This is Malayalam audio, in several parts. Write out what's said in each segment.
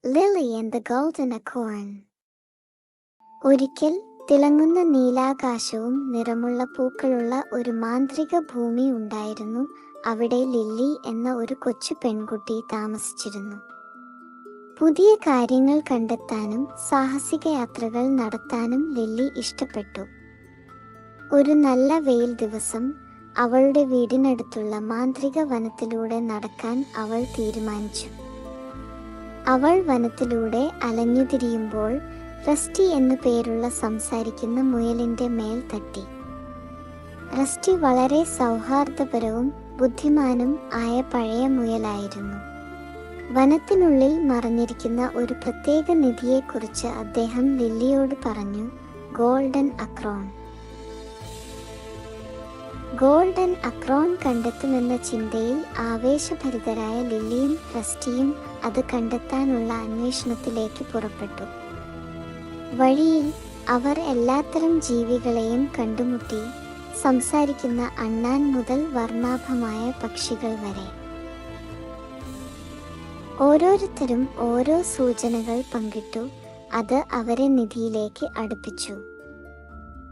Lily and the Golden Acorn. ഒരിക്കൽ തിളങ്ങുന്ന നീലാകാശവും നിറമുള്ള പൂക്കളുള്ള ഒരു മാന്ത്രിക ഭൂമി ഉണ്ടായിരുന്നു. അവിടെ ലില്ലി എന്ന ഒരു കൊച്ചു പെൺകുട്ടി താമസിച്ചിരുന്നു. പുതിയ കാര്യങ്ങൾ കണ്ടെത്താനും സാഹസിക യാത്രകൾ നടത്താനും ലില്ലി ഇഷ്ടപ്പെട്ടു. ഒരു നല്ല വെയിൽ ദിവസം അവളുടെ വീടിനടുത്തുള്ള മാന്ത്രിക വനത്തിലൂടെ നടക്കാൻ അവൾ തീരുമാനിച്ചു. അവൾ വനത്തിലൂടെ അലഞ്ഞുതിരിയുമ്പോൾ റസ്റ്റി എന്നു പേരുള്ള സംസാരിക്കുന്ന മുയലിന്റെ മേൽ തട്ടി. റസ്റ്റി വളരെ സൗഹാർദ്ദപരവും ബുദ്ധിമാനും ആയ പഴയ മുയലായിരുന്നു. വനത്തിനുള്ളിൽ മറഞ്ഞിരിക്കുന്ന ഒരു പ്രത്യേക നിധിയെക്കുറിച്ച് അദ്ദേഹം ലില്ലിയോട് പറഞ്ഞു, ഗോൾഡൻ അക്രോൺ. ഗോൾഡൻ അക്രോൺ കണ്ടെത്തുമെന്ന ചിന്തയിൽ ആവേശഭരിതരായ ലില്ലിയും റസ്റ്റിയും അത് കണ്ടെത്താനുള്ള അന്വേഷണത്തിലേക്ക് പുറപ്പെട്ടു. വഴിയിൽ അവർ എല്ലാത്തരം ജീവികളെയും കണ്ടുമുട്ടി, സംസാരിക്കുന്ന അണ്ണാൻ മുതൽ വർണ്ണാഭമായ പക്ഷികൾ വരെ. ഓരോരുത്തരും ഓരോ സൂചനകൾ പങ്കിട്ടു. അത് അവരെ നിധിയിലേക്ക് അടുപ്പിച്ചു.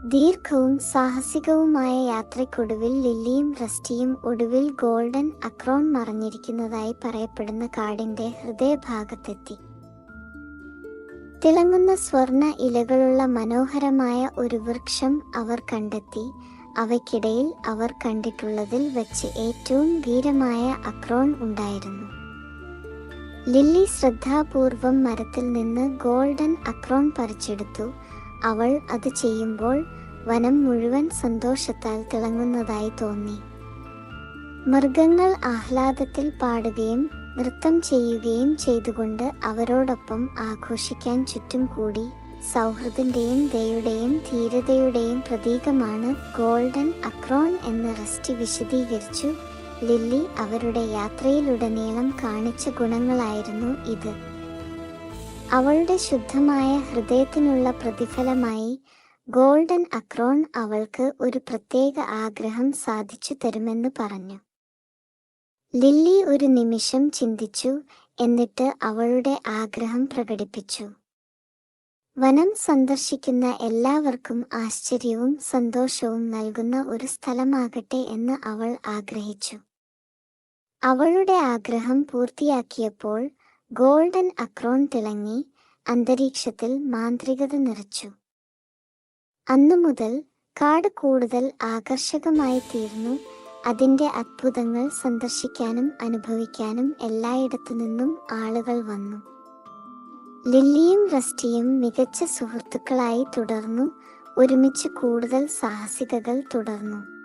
ദീർഘവും സാഹസികവുമായ യാത്രയ്ക്കൊടുവിൽ ലില്ലിയും റസ്റ്റിയും ഒടുവിൽ ഗോൾഡൻ അക്രോൺ മറഞ്ഞിരിക്കുന്നതായി പറയപ്പെടുന്ന കാടിന്റെ ഹൃദയഭാഗത്തെത്തി. തിളങ്ങുന്ന സ്വർണ്ണ ഇലകളുള്ള മനോഹരമായ ഒരു വൃക്ഷം അവർ കണ്ടെത്തി. അവയ്ക്കിടയിൽ അവർ കണ്ടിട്ടുള്ളതിൽ വെച്ച് ഏറ്റവും ധീരമായ അക്രോൺ ഉണ്ടായിരുന്നു. ലില്ലി ശ്രദ്ധാപൂർവം മരത്തിൽ നിന്ന് ഗോൾഡൻ അക്രോൺ പറിച്ചെടുത്തു. അവൾ അത് ചെയ്യുമ്പോൾ വനം മുഴുവൻ സന്തോഷത്താൽ തിളങ്ങുന്നതായി തോന്നി. മൃഗങ്ങൾ ആഹ്ലാദത്തിൽ പാടുകയും നൃത്തം ചെയ്യുകയും ചെയ്തുകൊണ്ട് അവരോടൊപ്പം ആഘോഷിക്കാൻ ചുറ്റും കൂടി. സൗഹൃദത്തിന്റെയും ദയയുടെയും ധീരതയുടെയും പ്രതീകമാണ് ഗോൾഡൻ അക്രോൺ എന്ന് റസ്റ്റി വിശദീകരിച്ചു. ലില്ലി അവരുടെ യാത്രയിലുടനീളം കാണിച്ച ഗുണങ്ങളായിരുന്നു ഇത്. അവളുടെ ശുദ്ധമായ ഹൃദയത്തിനുള്ള പ്രതിഫലമായി ഗോൾഡൻ അക്രോൺ അവൾക്ക് ഒരു പ്രത്യേക ആഗ്രഹം സാധിച്ചു തരുമെന്ന് പറഞ്ഞു. ലില്ലി ഒരു നിമിഷം ചിന്തിച്ചു, എന്നിട്ട് അവളുടെ ആഗ്രഹം പ്രകടിപ്പിച്ചു. വനം സന്ദർശിക്കുന്ന എല്ലാവർക്കും ആശ്ചര്യവും സന്തോഷവും നൽകുന്ന ഒരു സ്ഥലമാകട്ടെ എന്ന് അവൾ ആഗ്രഹിച്ചു. അവളുടെ ആഗ്രഹം പൂർത്തിയാക്കിയപ്പോൾ ഗോൾഡൻ അക്രോൺ തിളങ്ങി, അന്തരീക്ഷത്തിൽ മാന്ത്രികത നിറച്ചു. അന്നു മുതൽ കാട് കൂടുതൽ ആകർഷകമായി തീർന്നു. അതിന്റെ അത്ഭുതങ്ങൾ സന്ദർശിക്കാനും അനുഭവിക്കാനും എല്ലായിടത്തു നിന്നും ആളുകൾ വന്നു. ലില്ലിയും റസ്റ്റിയും മികച്ച സുഹൃത്തുക്കളായി തുടർന്നു. ഒരുമിച്ച് കൂടുതൽ സാഹസികതകൾ തുടർന്നു.